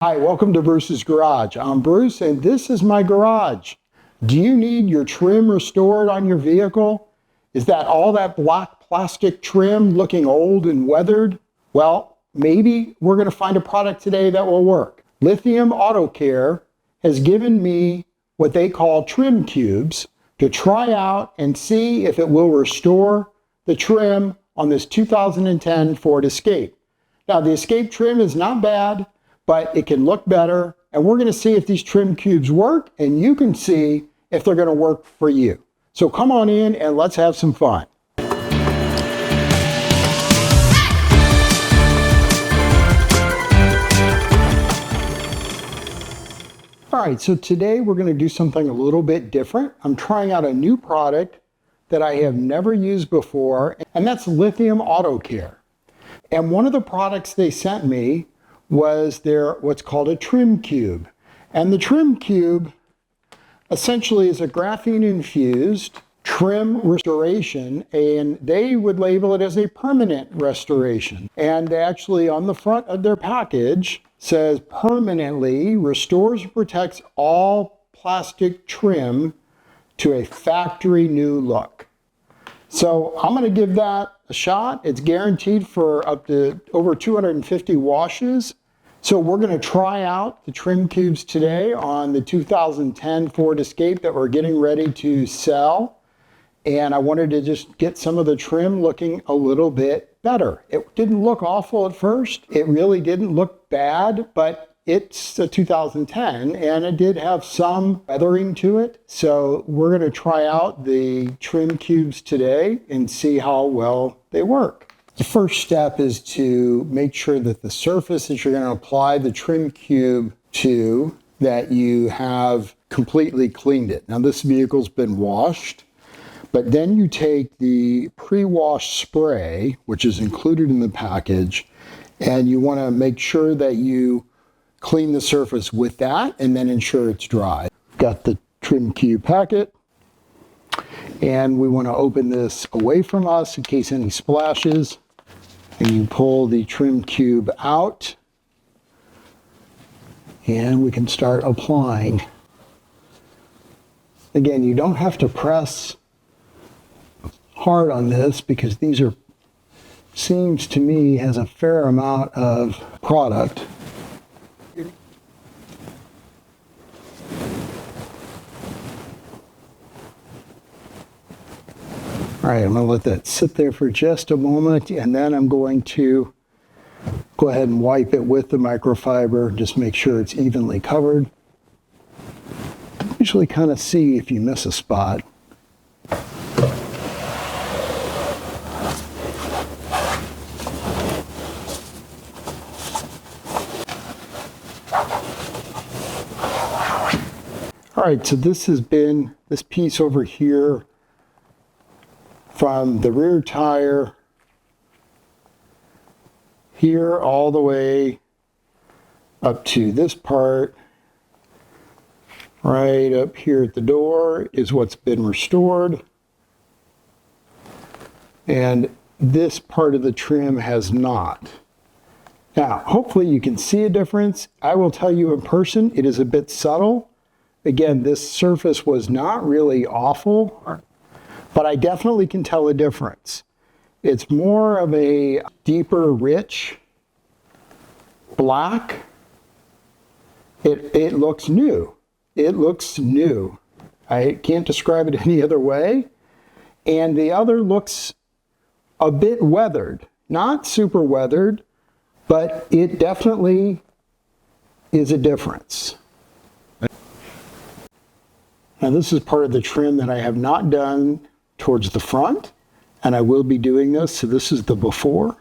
Hi, welcome to Bruce's Garage. I'm Bruce and this is my garage. Do you need your trim restored on your vehicle? Is that all that black plastic trim looking old and weathered? Well, maybe we're going to find a product today that will work. Lithium Auto Care has given me what they call trim cubes to try out and see if it will restore the trim on this 2010 Ford Escape. Now, the Escape trim is not bad, but it can look better, and we're going to see if these trim cubes work, and you can see if they're going to work for you. So come on in and let's have some fun. All right, so today we're going to do something a little bit different. I'm trying out a new product that I have never used before, and that's Lithium Auto Care. And one of the products they sent me was their what's called a trim cube. And the trim cube essentially is a graphene infused trim restoration, and they would label it as a permanent restoration. And actually on the front of their package says permanently restores and protects all plastic trim to a factory new look. So I'm going to give that a shot. It's guaranteed for up to over 250 washes. So we're going to try out the trim cubes today on the 2010 Ford Escape that we're getting ready to sell. And I wanted to just get some of the trim looking a little bit better. It didn't look awful at first. It really didn't look bad, but it's a 2010 and it did have some weathering to it. So we're going to try out the trim cubes today and see how well they work. The first step is to make sure that the surface that you're going to apply the trim cube to, that you have completely cleaned it. Now this vehicle's been washed, but then you take the pre-wash spray, which is included in the package, and you want to make sure that you clean the surface with that and then ensure it's dry. Got the trim cube packet, and we want to open this away from us in case any splashes. And you pull the trim cube out, and we can start applying. Again, you don't have to press hard on this because these are, seems to me, has a fair amount of product. All right, I'm going to let that sit there for just a moment, and then I'm going to go ahead and wipe it with the microfiber. Just make sure it's evenly covered. Usually kind of see if you miss a spot. All right, so this has been this piece over here from the rear tire here all the way up to this part right up here at the door is what's been restored, and this part of the trim has not. Now hopefully you can see a difference. I will tell you in person it is a bit subtle. Again, this surface was not really awful, but I definitely can tell a difference. It's more of a deeper, rich black. It looks new. It looks new. I can't describe it any other way. And the other looks a bit weathered. Not super weathered, but it definitely is a difference. Now this is part of the trim that I have not done towards the front, and I will be doing this. So this is the before.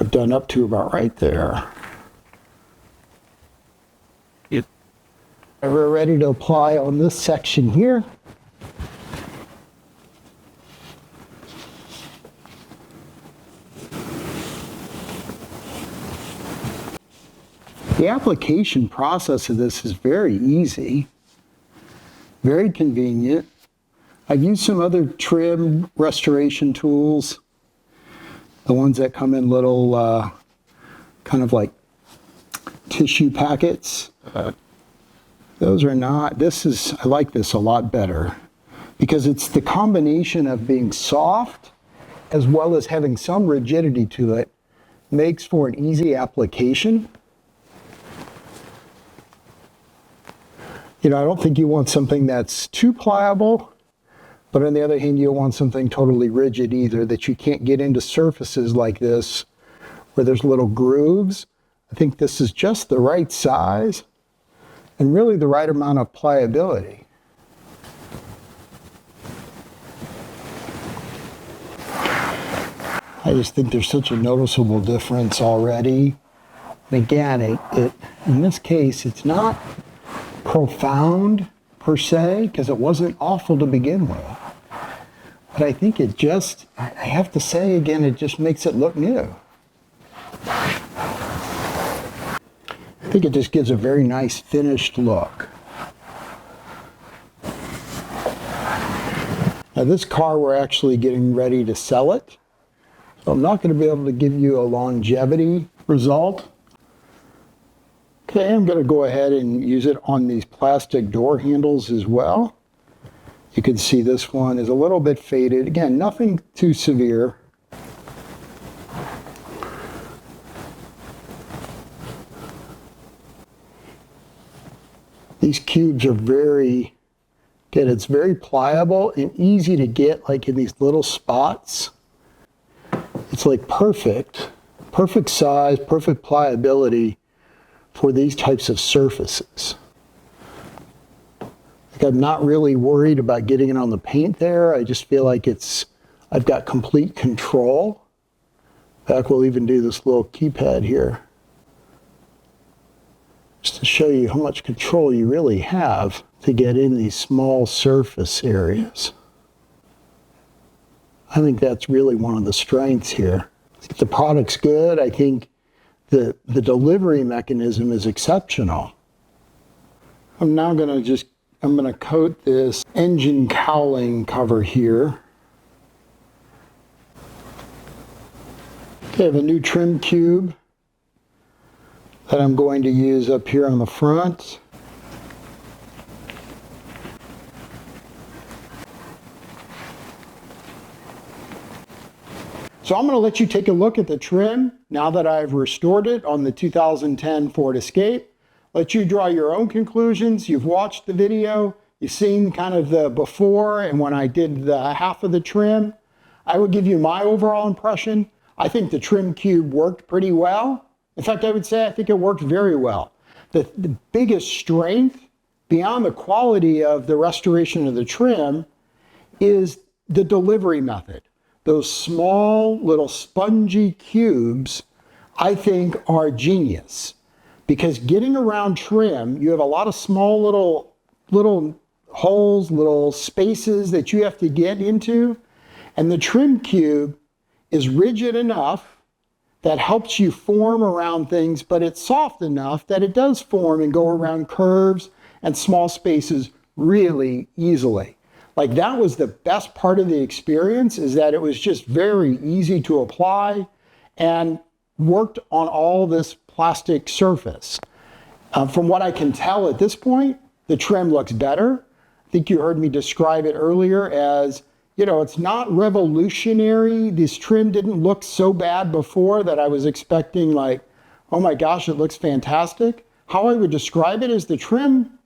I've done up to about right there. We're ready to apply on this section here. The application process of this is very easy, very convenient. I've used some other trim restoration tools, the ones that come in little kind of like tissue packets. Those are not, I like this a lot better because it's the combination of being soft as well as having some rigidity to it makes for an easy application. You know, I don't think you want something that's too pliable, but on the other hand, you don't want something totally rigid either, that you can't get into surfaces like this where there's little grooves. I think this is just the right size and really the right amount of pliability. I just think there's such a noticeable difference already. And again, in this case, it's not profound per se, because it wasn't awful to begin with. But I think it just, I have to say again, it just makes it look new. I think it just gives a very nice finished look. Now this car, we're actually getting ready to sell it. So I'm not going to be able to give you a longevity result. Okay, I'm going to go ahead and use it on these plastic door handles as well. You can see this one is a little bit faded. Again, nothing too severe. These cubes are it's very pliable and easy to get, like in these little spots. It's like perfect size, perfect pliability for these types of surfaces. Like I'm not really worried about getting it on the paint there. I just feel like I've got complete control. In fact, we'll even do this little keypad here, just to show you how much control you really have to get in these small surface areas. I think that's really one of the strengths here. If the product's good, I think the delivery mechanism is exceptional. I'm now going to coat this engine cowling cover here. Okay, I have a new trim cube that I'm going to use up here on the front. So I'm going to let you take a look at the trim now that I've restored it on the 2010 Ford Escape. Let you draw your own conclusions. You've watched the video. You've seen kind of the before and when I did the half of the trim. I would give you my overall impression. I think the trim cube worked pretty well. In fact, I would say I think it worked very well. The biggest strength beyond the quality of the restoration of the trim is the delivery method. Those small little spongy cubes, I think, are genius. Because getting around trim, you have a lot of small little holes, little spaces that you have to get into. And the trim cube is rigid enough that helps you form around things, but it's soft enough that it does form and go around curves and small spaces really easily. Like that was the best part of the experience, is that it was just very easy to apply and worked on all this plastic surface. From what I can tell at this point, the trim looks better. I think you heard me describe it earlier as, you know, it's not revolutionary. This trim didn't look so bad before that I was expecting like, oh my gosh, it looks fantastic. How I would describe it is the trim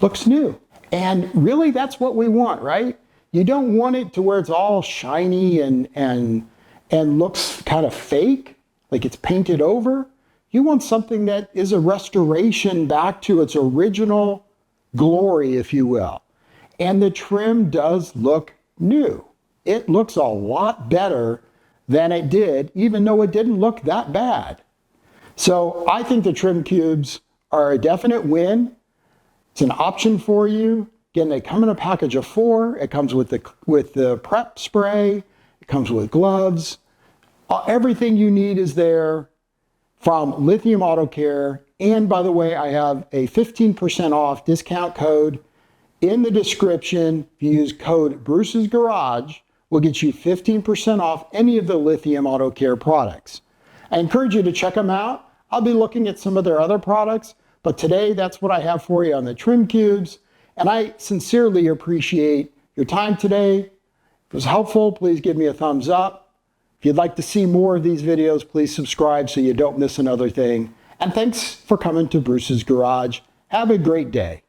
looks new. And really that's what we want, right? You don't want it to where it's all shiny and looks kind of fake, like it's painted over. You want something that is a restoration back to its original glory, if you will. And the trim does look new. It looks a lot better than it did, even though it didn't look that bad. So I think the trim cubes are a definite win. It's an option for you. Again, they come in a package of 4. It comes with the prep spray. It comes with gloves. Everything you need is there from Lithium Auto Care. And by the way, I have a 15% off discount code in the description. If you use code Bruce's Garage, we'll get you 15% off any of the Lithium Auto Care products. I encourage you to check them out. I'll be looking at some of their other products, but today that's what I have for you on the trim cubes. And I sincerely appreciate your time today. If it was helpful, please give me a thumbs up. If you'd like to see more of these videos, please subscribe so you don't miss another thing. And thanks for coming to Bruce's Garage. Have a great day.